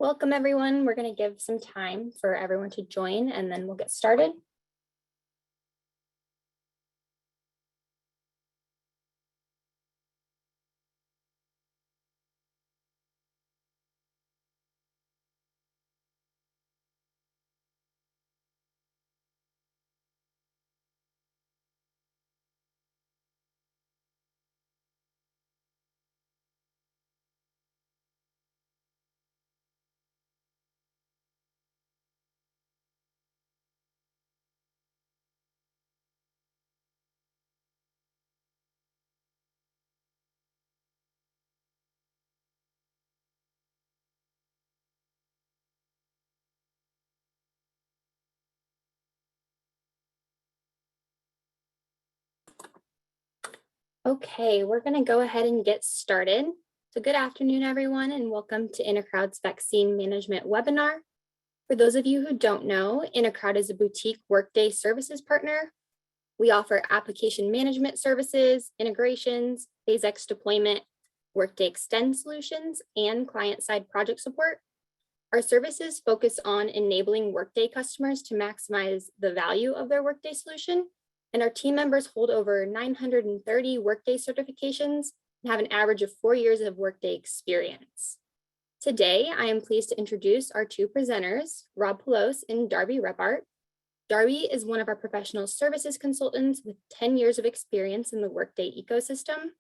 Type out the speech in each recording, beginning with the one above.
Welcome, everyone. We're going to give some time for everyone to join, and then we'll get started. Okay, we're going to go ahead and get started. So good afternoon, everyone, and welcome to Intecrowd's Vaccine Management webinar. For those of you who don't know, Intecrowd is a boutique Workday services partner. We offer application management services, integrations, Phase X deployment, Workday Extend solutions, and client-side project support. Our services focus on enabling Workday customers to maximize the value of their Workday solution. And our team members hold over 930 Workday certifications and have an average of 4 years of Workday experience. Today, I am pleased to introduce our two presenters, Rob Polocz and Darby Reppart. Darby is one of our professional services consultants with 10 years of experience in the Workday ecosystem.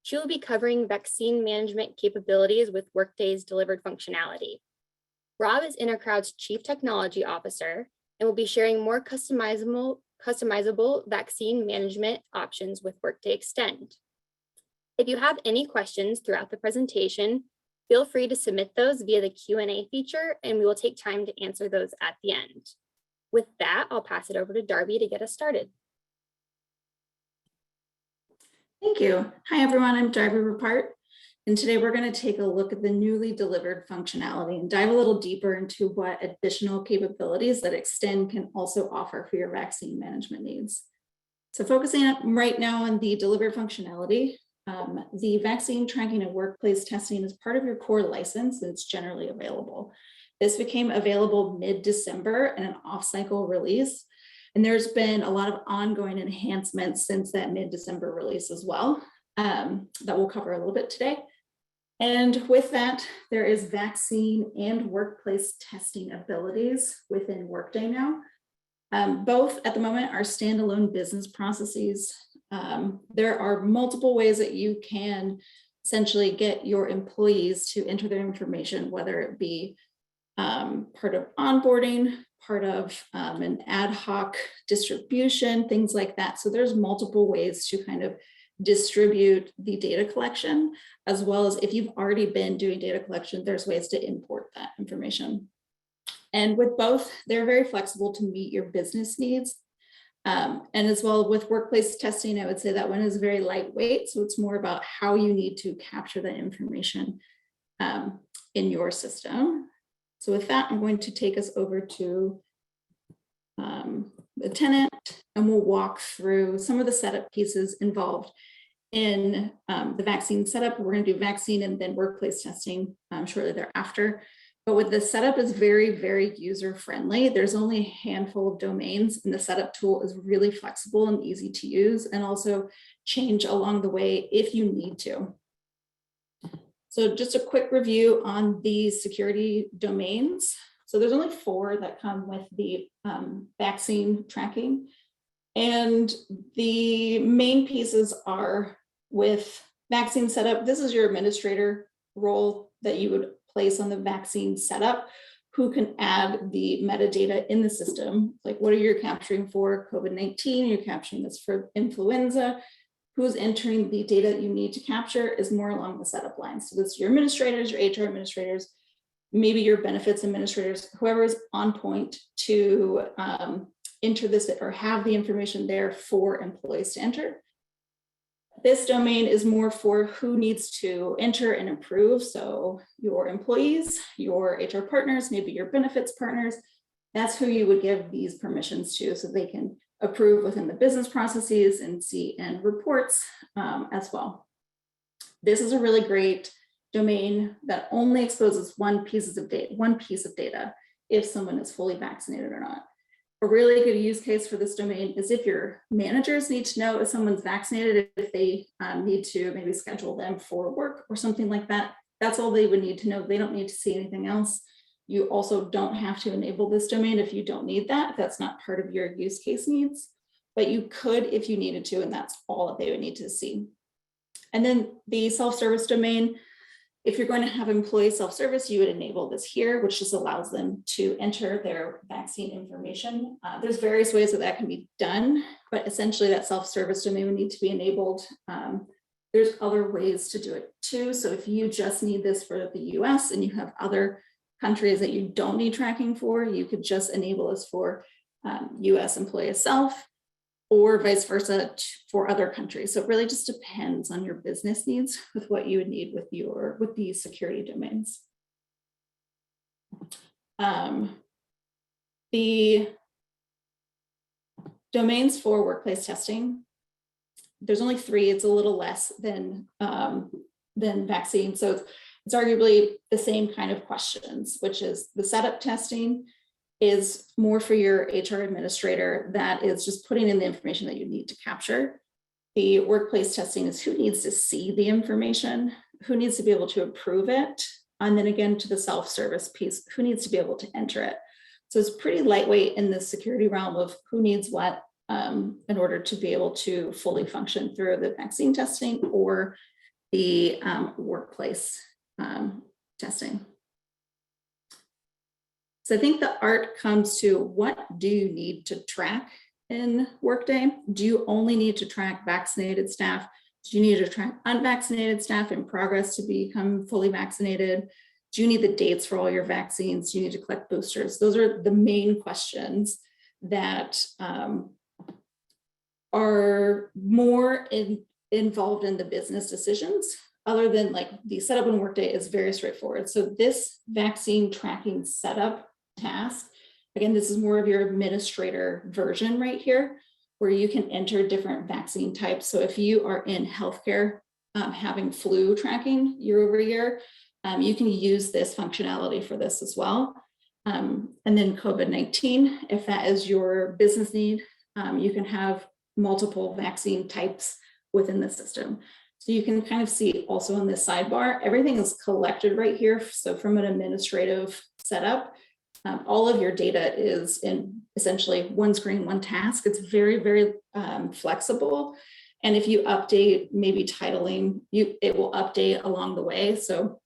She will be covering vaccine management capabilities with Workday's delivered functionality. Rob is Intecrowd's Chief Technology Officer and will be sharing more customizable vaccine management options with Workday Extend. If you have any questions throughout the presentation, feel free to submit those via the Q&A feature, and we will take time to answer those at the end. With that, I'll pass it over to Darby to get us started. Thank you. Hi, everyone. I'm Darby Reppart, and today we're going to take a look at the newly delivered functionality and dive a little deeper into what additional capabilities that Extend can also offer for your vaccine management needs. So focusing right now on the delivered functionality, the vaccine tracking and workplace testing is part of your core license, and it's generally available. This became available mid-December in an off-cycle release, and there's been a lot of ongoing enhancements since that mid-December release as well that we'll cover a little bit today. And with that, there is vaccine and workplace testing abilities within Workday now. Both at the moment are standalone business processes. There are multiple ways that you can essentially get your employees to enter their information, whether it be part of onboarding, part of an ad hoc distribution, things like that. So there's multiple ways to kind of distribute the data collection, as well as if you've already been doing data collection, there's ways to import that information. And with both, they're very flexible to meet your business needs. And as well with workplace testing, I would say that one is very lightweight. So it's more about how you need to capture that information in your system. So with that, I'm going to take us over to the tenant, and we'll walk through some of the setup pieces involved in the vaccine setup. We're going to do vaccine and then workplace testing shortly thereafter. But with the setup is very, very user-friendly. There's only a handful of domains, and the setup tool is really flexible and easy to use, and also change along the way if you need to. So just a quick review on the security domains. So there's only 4 that come with the vaccine tracking. And the main pieces are with vaccine setup. This is your administrator role that you would place on the vaccine setup, who can add the metadata in the system. Like, what are you capturing for COVID-19? You're capturing this for influenza. Who's entering the data that you need to capture is more along the setup lines. So it's your administrators, your HR administrators, maybe your benefits administrators, whoever is on point to enter this or have the information there for employees to enter. This domain is more for who needs to enter and approve. So your employees, your HR partners, maybe your benefits partners, that's who you would give these permissions to so they can approve within the business processes and see and reports as well. This is a really great domain that only exposes one piece of data if someone is fully vaccinated or not. A really good use case for this domain is if your managers need to know if someone's vaccinated, if they need to maybe schedule them for work or something like that. That's all they would need to know. They don't need to see anything else. You also don't have to enable this domain if you don't need that, if that's not part of your use case needs, but you could if you needed to, and that's all that they would need to see. And then the self-service domain, if you're going to have employee self-service, you would enable this here, which just allows them to enter their vaccine information. There's various ways that can be done, but essentially that self-service domain would need to be enabled. There's other ways to do it too. So if you just need this for the US and you have other countries that you don't need tracking for, you could just enable this for US employee self, or vice versa for other countries. So it really just depends on your business needs with what you would need with these security domains. The domains for workplace testing, there's only 3. It's a little less than vaccine. So it's arguably the same kind of questions, which is the setup testing is more for your HR administrator that is just putting in the information that you need to capture. The workplace testing is who needs to see the information, who needs to be able to approve it, and then again to the self-service piece, who needs to be able to enter it. So it's pretty lightweight in the security realm of who needs what in order to be able to fully function through the vaccine testing or the workplace testing. So I think the art comes to what do you need to track in Workday? Do you only need to track vaccinated staff? Do you need to track unvaccinated staff in progress to become fully vaccinated? Do you need the dates for all your vaccines? Do you need to collect boosters? Those are the main questions that are more involved in the business decisions. Other than like the setup in Workday is very straightforward. So this vaccine tracking setup task, again, this is more of your administrator version right here, where you can enter different vaccine types. So if you are in healthcare having flu tracking year over year, you can use this functionality for this as well. And then COVID-19, if that is your business need, you can have multiple vaccine types within the system. So you can kind of see also in this sidebar, everything is collected right here. So from an administrative setup, all of your data is in essentially one screen, one task. It's very, very flexible. And if you update maybe titling, it will update along the way. So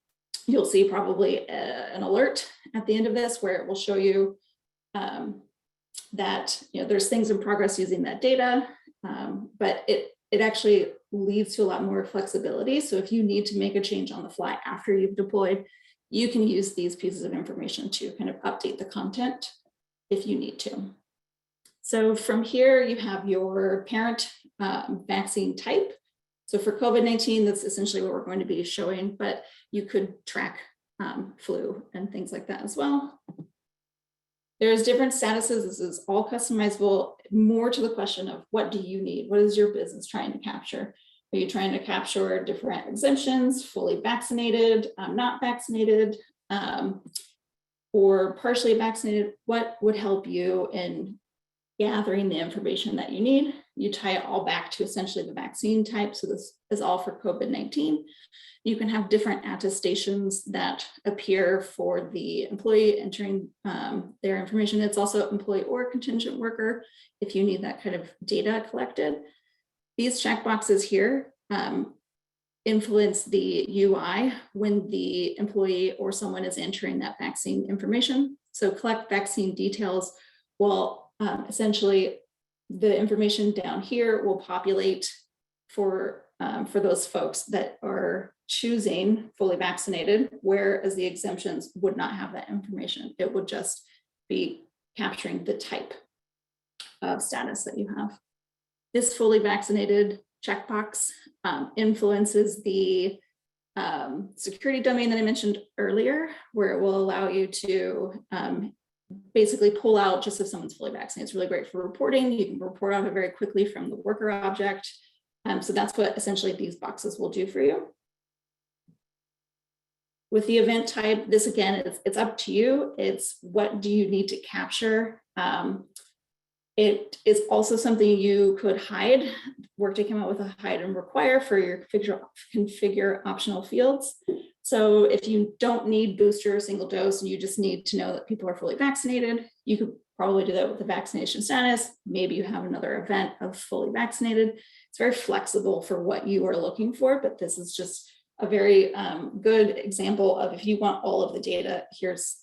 you'll see probably an alert at the end of this where it will show you that there's things in progress using that data, but it actually leads to a lot more flexibility. So if you need to make a change on the fly after you've deployed, you can use these pieces of information to kind of update the content if you need to. So from here, you have your parent vaccine type. So for COVID-19, that's essentially what we're going to be showing, but you could track flu and things like that as well. There's different statuses. This is all customizable, more to the question of what do you need? What is your business trying to capture? Are you trying to capture different exemptions, fully vaccinated, not vaccinated, or partially vaccinated? What would help you in gathering the information that you need? You tie it all back to essentially the vaccine type. So this is all for COVID-19. You can have different attestations that appear for the employee entering their information. It's also employee or contingent worker if you need that kind of data collected. These checkboxes here influence the UI when the employee or someone is entering that vaccine information. So collect vaccine details. Well, essentially the information down here will populate for those folks that are choosing fully vaccinated, whereas the exemptions would not have that information. It would just be capturing the type of status that you have. This fully vaccinated checkbox influences the security domain that I mentioned earlier, where it will allow you to basically pull out just if someone's fully vaccinated. It's really great for reporting. You can report on it very quickly from the worker object. So that's what essentially these boxes will do for you. With the event type, this again, it's up to you. It's what do you need to capture? It is also something you could hide. Workday came out with a hide and require for your configure optional fields. So if you don't need booster or single dose and you just need to know that people are fully vaccinated, you could probably do that with the vaccination status. Maybe you have another event of fully vaccinated. It's very flexible for what you are looking for, but this is just a very good example of if you want all of the data, here's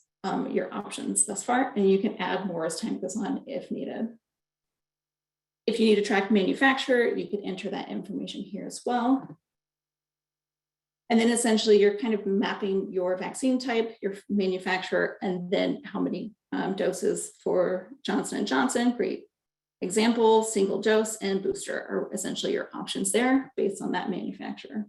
your options thus far, and you can add more as time goes on if needed. If you need to track manufacturer, you can enter that information here as well. And then essentially you're kind of mapping your vaccine type, your manufacturer, and then how many doses for Johnson & Johnson. Great example, single dose and booster are essentially your options there based on that manufacturer.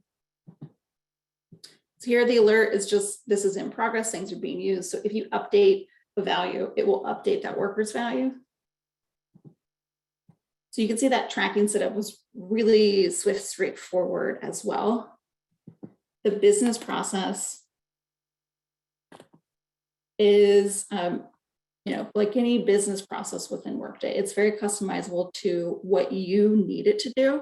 So here the alert is just, this is in progress, things are being used. So if you update the value, it will update that worker's value. So you can see that tracking setup was really swift, straightforward as well. The business process is, like any business process within Workday, it's very customizable to what you need it to do.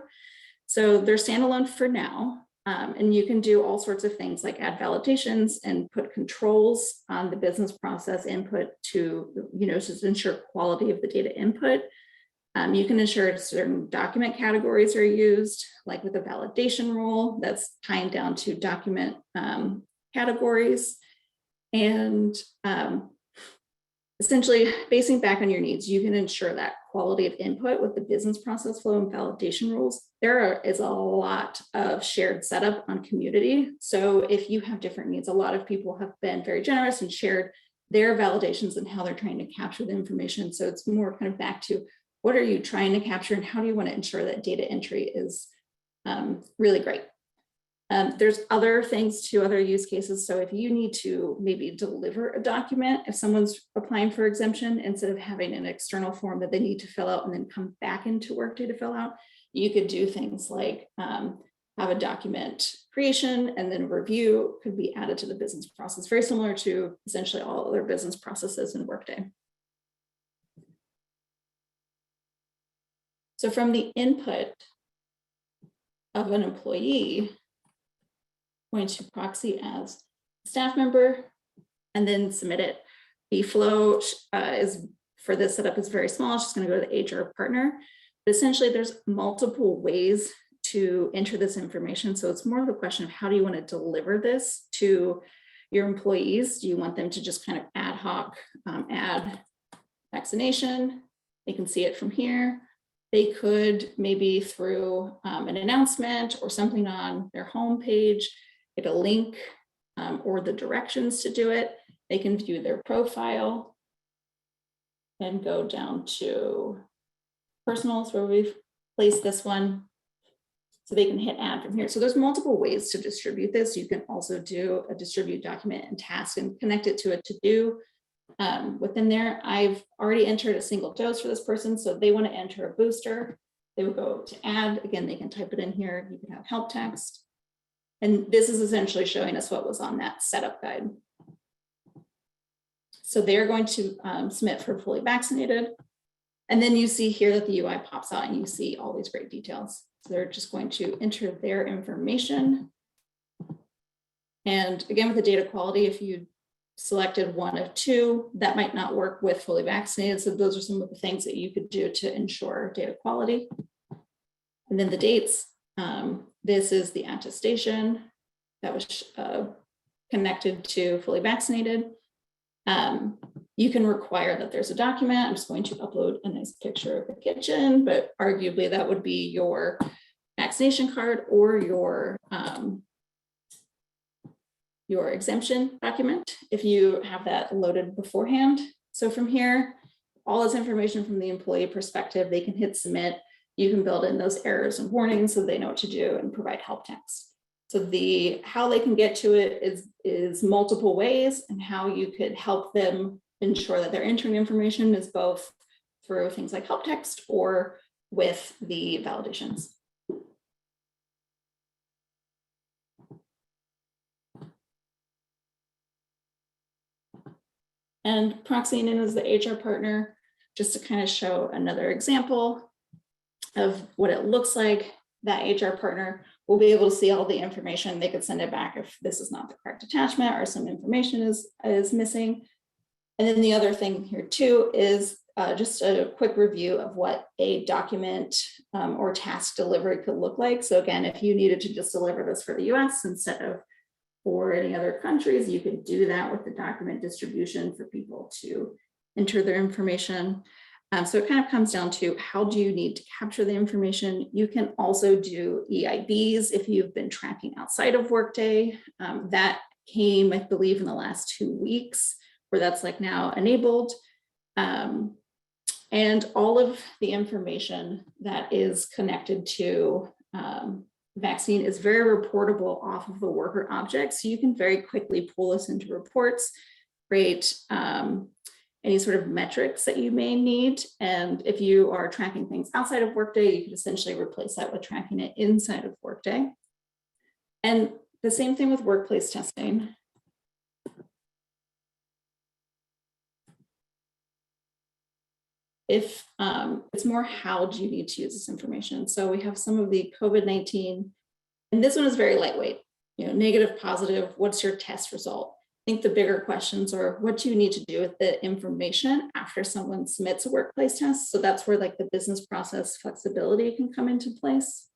So they're standalone for now. And you can do all sorts of things like add validations and put controls on the business process input to, just ensure quality of the data input. You can ensure certain document categories are used, like with a validation rule that's tying down to document categories. And essentially, basing back on your needs, you can ensure that quality of input with the business process flow and validation rules. There is a lot of shared setup on community. So if you have different needs, a lot of people have been very generous and shared their validations and how they're trying to capture the information. So it's more kind of back to what are you trying to capture and how do you want to ensure that data entry is really great. There's other things too, other use cases. So if you need to maybe deliver a document, if someone's applying for exemption, instead of having an external form that they need to fill out and then come back into Workday to fill out, you could do things like have a document creation and then review could be added to the business process, very similar to essentially all other business processes in Workday. So from the input of an employee, going to proxy as staff member and then submit it. The flow is for this setup is very small. It's just going to go to the HR partner. But essentially, there's multiple ways to enter this information. So it's more of a question of how do you want to deliver this to your employees? Do you want them to just kind of ad hoc add vaccination? They can see it from here. They could maybe through an announcement or something on their homepage, get a link or the directions to do it. They can view their profile and go down to personals where we've placed this one. So they can hit add from here. So there's multiple ways to distribute this. You can also do a distribute document and task and connect it to a to-do. Within there, I've already entered a single dose for this person. So if they want to enter a booster, they would go to add. Again, they can type it in here. You can have help text. And this is essentially showing us what was on that setup guide. So they're going to submit for fully vaccinated. And then you see here that the UI pops out and you see all these great details. So they're just going to enter their information. And again, with the data quality, if you selected one of two, that might not work with fully vaccinated. So those are some of the things that you could do to ensure data quality. And then the dates. This is the attestation that was connected to fully vaccinated. You can require that there's a document. I'm just going to upload a nice picture of the kitchen, but arguably that would be your vaccination card or your exemption document if you have that loaded beforehand. So from here, all this information from the employee perspective, they can hit submit. You can build in those errors and warnings so they know what to do and provide help text. So how they can get to it is multiple ways, and how you could help them ensure that they're entering information is both through things like help text or with the validations. And proxying in as the HR partner, just to kind of show another example of what it looks like. That HR partner will be able to see all the information. They could send it back if this is not the correct attachment or some information is missing. And then the other thing here too is just a quick review of what a document or task delivery could look like. So again, if you needed to just deliver this for the US instead of for any other countries, you could do that with the document distribution for people to enter their information. So it kind of comes down to how do you need to capture the information. You can also do EIBs if you've been tracking outside of Workday. That came, I believe, in the last 2 weeks, where that's like now enabled. And all of the information that is connected to vaccine is very reportable off of the worker object. So you can very quickly pull this into reports, create any sort of metrics that you may need. And if you are tracking things outside of Workday, you could essentially replace that with tracking it inside of Workday. And the same thing with workplace testing. If it's more, how do you need to use this information? So we have some of the COVID-19, and this one is very lightweight, negative, positive, what's your test result? I think the bigger questions are what do you need to do with the information after someone submits a workplace test? So that's where like the business process flexibility can come into place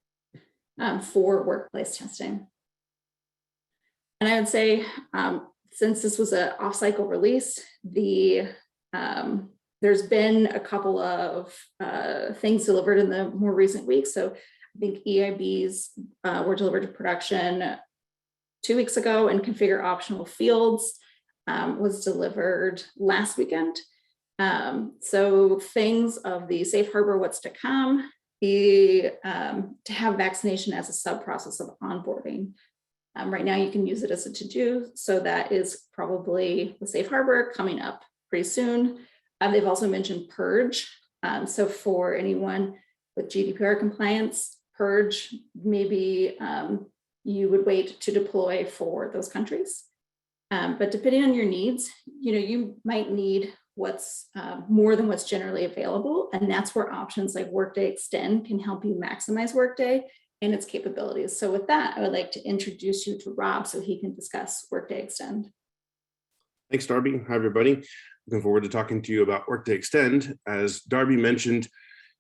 for workplace testing. And I would say, since this was an off-cycle release, there's been a couple of things delivered in the more recent weeks. So I think EIBs were delivered to production 2 weeks ago, and configure optional fields was delivered last weekend. So things of the safe harbor, what's to come, to have vaccination as a sub-process of onboarding. Right now you can use it as a to-do. So that is probably the safe harbor coming up pretty soon. They've also mentioned purge. So for anyone with GDPR compliance, purge, maybe you would wait to deploy for those countries. But depending on your needs, you might need what's more than what's generally available. And that's where options like Workday Extend can help you maximize Workday and its capabilities. So with that, I would like to introduce you to Rob so he can discuss Workday Extend. Thanks, Darby. Hi, everybody. Looking forward to talking to you about Workday Extend. As Darby mentioned,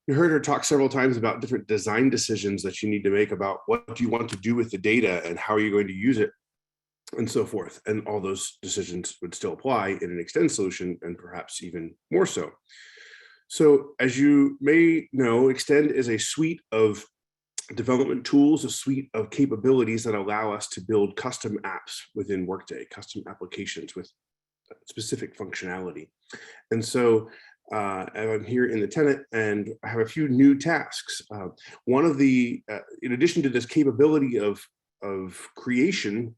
you heard her talk several times about different design decisions that you need to make about what do you want to do with the data and how are you going to use it and so forth. And all those decisions would still apply in an Extend solution and perhaps even more so. So as you may know, Extend is a suite of development tools, a suite of capabilities that allow us to build custom apps within Workday, custom applications with specific functionality. And so I'm here in the tenant and I have a few new tasks. One of the, in addition to this capability of creation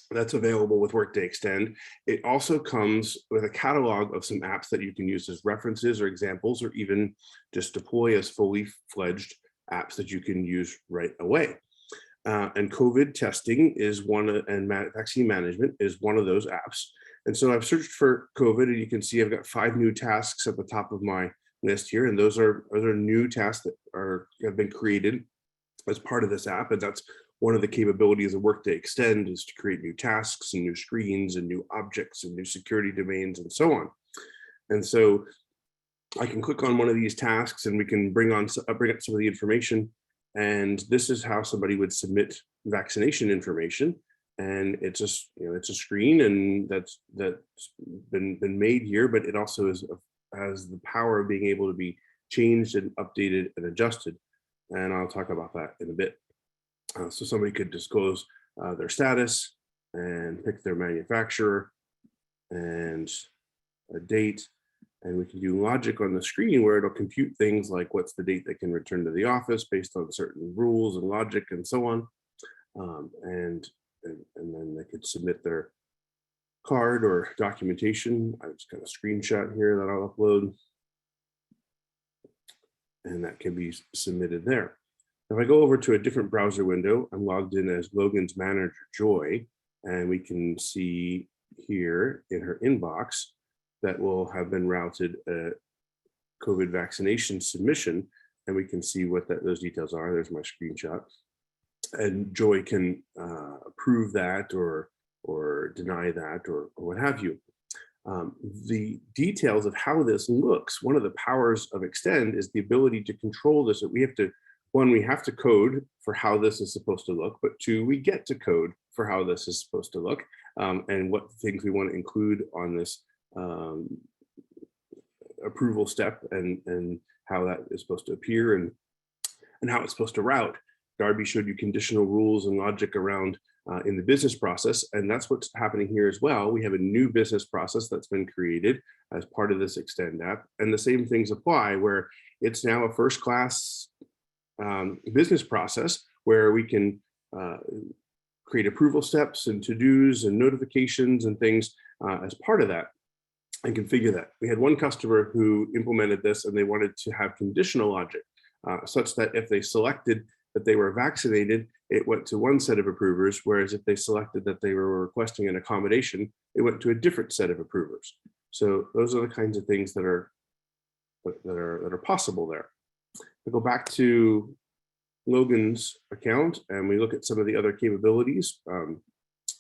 that's available with Workday Extend, it also comes with a catalog of some apps that you can use as references or examples, or even just deploy as fully fledged apps that you can use right away. And COVID testing is one, and vaccine management is one of those apps. And so I've searched for COVID, and you can see I've got 5 new tasks at the top of my list here. And those are new tasks that have been created as part of this app. And that's one of the capabilities of Workday Extend, is to create new tasks and new screens and new objects and new security domains and so on. And so I can click on one of these tasks and we can bring up some of the information. And this is how somebody would submit vaccination information. And it's a screen, and that's been made here, but it also has the power of being able to be changed and updated and adjusted. And I'll talk about that in a bit. So somebody could disclose their status and pick their manufacturer and a date. And we can do logic on the screen where it'll compute things like what's the date they can return to the office based on certain rules and logic and so on. And then they could submit their card or documentation. I just got a screenshot here that I'll upload. And that can be submitted there. If I go over to a different browser window, I'm logged in as Logan's manager, Joy, and we can see here in her inbox that will have been routed a COVID vaccination submission, and we can see what those details are. There's my screenshot. And Joy can approve that or deny that or what have you. The details of how this looks, one of the powers of Extend is the ability to control this. We have to, one, we have to code for how this is supposed to look, but two, we get to code for how this is supposed to look, and what things we want to include on this approval step, and how that is supposed to appear, and how it's supposed to route. Darby showed you conditional rules and logic around in the business process, and that's what's happening here as well. We have a new business process that's been created as part of this Extend app, and the same things apply, where it's now a first-class business process where we can create approval steps and to-dos and notifications and things as part of that, and configure that. We had one customer who implemented this, and they wanted to have conditional logic such that if they selected that they were vaccinated, it went to one set of approvers, whereas if they selected that they were requesting an accommodation, it went to a different set of approvers. So those are the kinds of things that are possible there. I go back to Logan's account and we look at some of the other capabilities. Of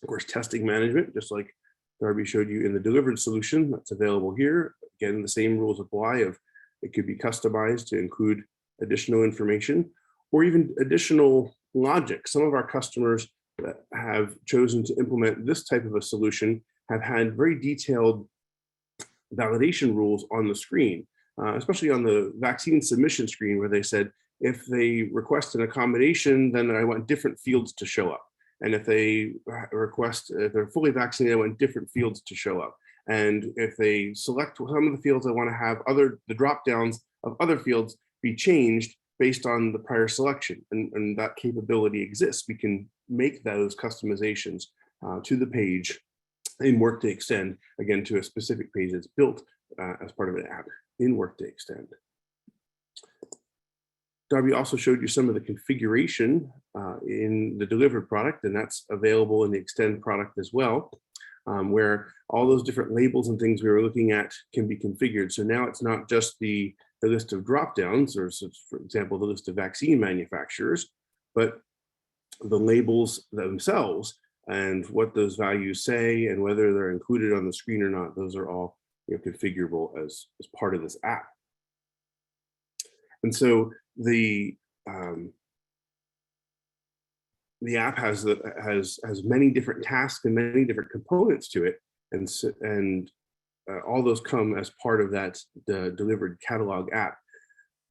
course, testing management, just like Darby showed you in the delivered solution, that's available here. Again, the same rules apply. Of it could be customized to include additional information or even additional logic. Some of our customers that have chosen to implement this type of a solution have had very detailed validation rules on the screen, especially on the vaccine submission screen, where they said, if they request an accommodation, then I want different fields to show up. And if they request, if they're fully vaccinated, I want different fields to show up. And if they select some of the fields, I want to have the drop downs of other fields be changed based on the prior selection, and that capability exists. We can make those customizations to the page in Workday Extend, again, to a specific page that's built as part of an app in Workday Extend. Darby also showed you some of the configuration in the delivered product, and that's available in the Extend product as well, where all those different labels and things we were looking at can be configured. So now it's not just the list of drop downs, or for example, the list of vaccine manufacturers, but the labels themselves and what those values say and whether they're included on the screen or not. Those are all configurable as part of this app. And so the app has many different tasks and many different components to it, and all those come as part of the delivered catalog app.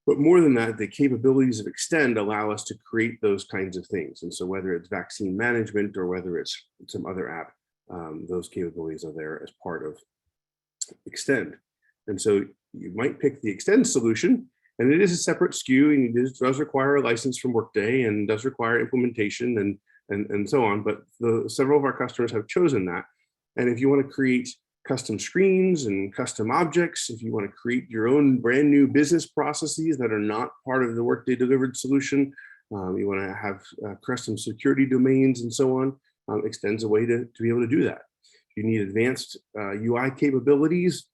But more than that, the capabilities of Extend allow us to create those kinds of things. And so whether it's vaccine management or whether it's some other app, those capabilities are there as part of Extend. And so you might pick the Extend solution, and it is a separate SKU, and it does require a license from Workday and does require implementation and so on. But several of our customers have chosen that. And if you want to create custom screens and custom objects, if you want to create your own brand new business processes that are not part of the Workday delivered solution, you want to have custom security domains and so on, Extend's a way to be able to do that. If you need advanced UI capabilities,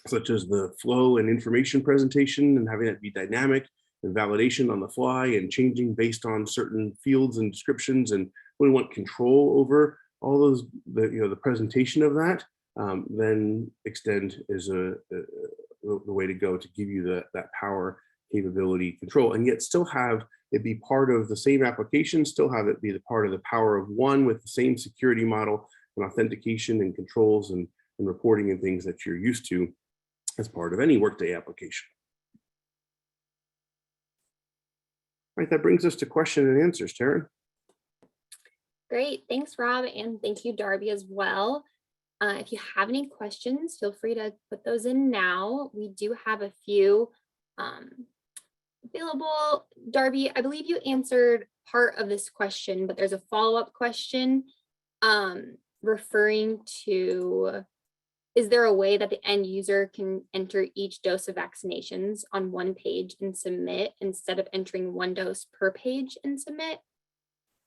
such as the flow and information presentation and having that be dynamic and validation on the fly and changing based on certain fields and descriptions, and we want control over all those, the presentation of that, then Extend is the way to go to give you that power, capability, control, and yet still have it be part of the same application, still have it be the part of the power of one with the same security model and authentication and controls and reporting and things that you're used to as part of any Workday application. Right, that brings us to question and answers, Taryn. Great, thanks, Rob, and thank you, Darby, as well. If you have any questions, feel free to put those in now. We do have a few available. Darby, I believe you answered part of this question, but there's a follow-up question referring to, is there a way that the end user can enter each dose of vaccinations on one page and submit instead of entering one dose per page and submit?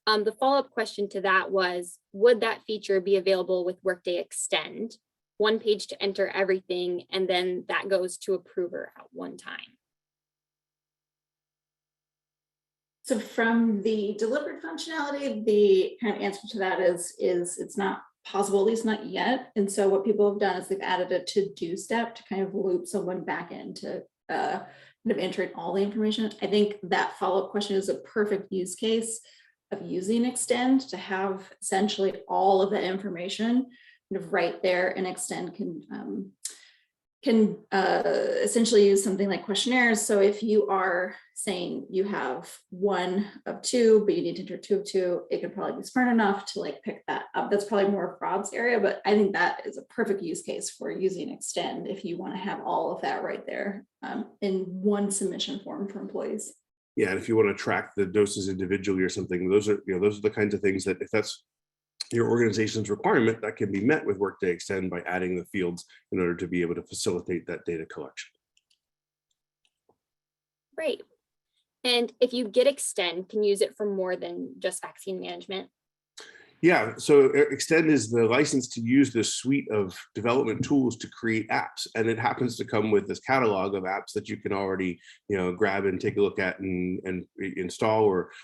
The follow-up question to that was, would that feature be available with Workday Extend, one page to enter everything, and then that goes to approver at one time? So from the delivered functionality, the kind of answer to that is it's not possible, at least not yet. And so what people have done is they've added a to-do step to kind of loop someone back into kind of entering all the information. I think that follow-up question is a perfect use case of using Extend to have essentially all of the information kind of right there, and Extend can essentially use something like questionnaires. So if you are saying you have 1 of 2, but you need to enter 2 of 2, it could probably be smart enough to like pick that up. That's probably more of Rob's area, but I think that is a perfect use case for using Extend if you want to have all of that right there in one submission form for employees. Yeah, and if you want to track the doses individually or something, those are the kinds of things that if that's your organization's requirement, that can be met with Workday Extend by adding the fields in order to be able to facilitate that data collection. Great. And if you get Extend, can you use it for more than just vaccine management? Yeah, so Extend is the license to use this suite of development tools to create apps, and it happens to come with this catalog of apps that you can already, grab and take a look at and install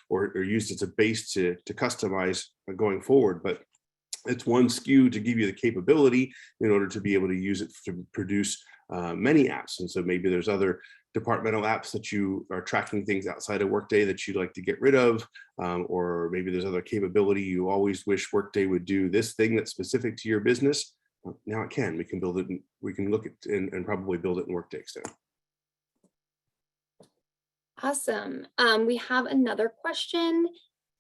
or use as a base to customize going forward. But it's one SKU to give you the capability in order to be able to use it to produce many apps. And so maybe there's other departmental apps that you are tracking things outside of Workday that you'd like to get rid of, or maybe there's other capability you always wish Workday would do this thing that's specific to your business. Now it can. We can build it. We can look at and probably build it in Workday Extend. Awesome. We have another question.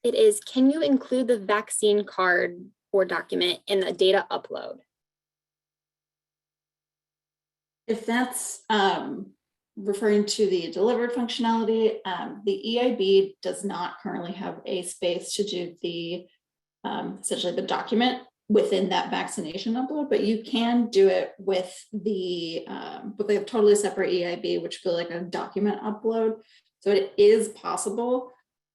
It is, can you include the vaccine card or document in the data upload? If that's referring to the delivered functionality, the EIB does not currently have a space to do the essentially the document within that vaccination upload, but you can do it with the but they have totally separate EIB, which feel like a document upload. So it is possible,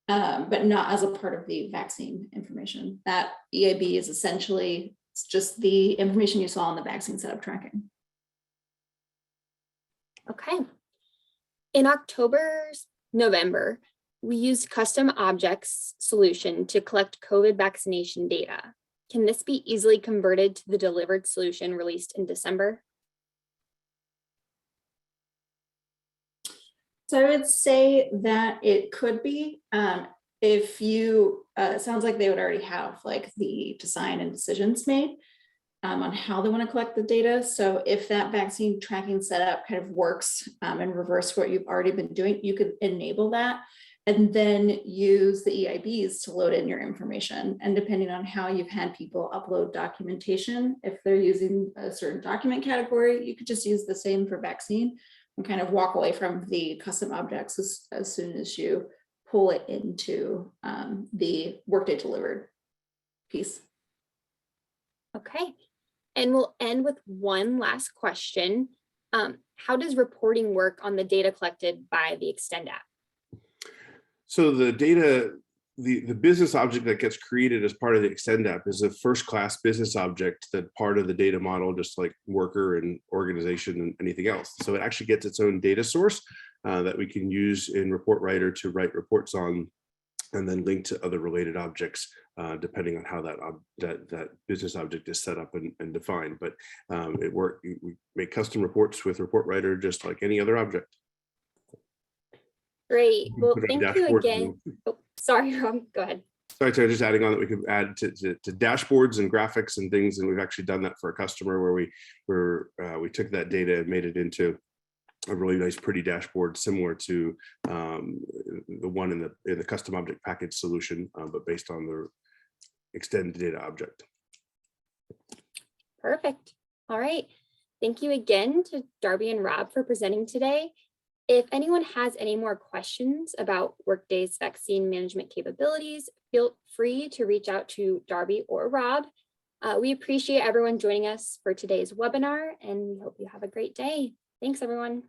but not as a part of the vaccine information. That EIB is essentially just the information you saw on the vaccine setup tracking. Okay. In November, we used custom objects solution to collect COVID vaccination data. Can this be easily converted to the delivered solution released in December? So I would say that it could be. If you, it sounds like they would already have like the design and decisions made on how they want to collect the data. So if that vaccine tracking setup kind of works in reverse what you've already been doing, you could enable that and then use the EIBs to load in your information. And depending on how you've had people upload documentation, if they're using a certain document category, you could just use the same for vaccine and kind of walk away from the custom objects as soon as you pull it into the Workday delivered piece. Okay. And we'll end with one last question. How does reporting work on the data collected by the Extend app? So the data, the business object that gets created as part of the Extend app is a first-class business object that part of the data model, just like worker and organization and anything else. So it actually gets its own data source that we can use in Report Writer to write reports on, and then link to other related objects, depending on how that business object is set up and defined. But we make custom reports with Report Writer just like any other object. Great. Well, thank you again. Oh, sorry, Rob, go ahead. Sorry, just adding on that we could add to dashboards and graphics and things, and we've actually done that for a customer where we took that data and made it into a really nice, pretty dashboard similar to the one in the custom object package solution, but based on the Extend data object. Perfect. All right. Thank you again to Darby and Rob for presenting today. If anyone has any more questions about Workday's vaccine management capabilities, feel free to reach out to Darby or Rob. We appreciate everyone joining us for today's webinar, and we hope you have a great day. Thanks, everyone.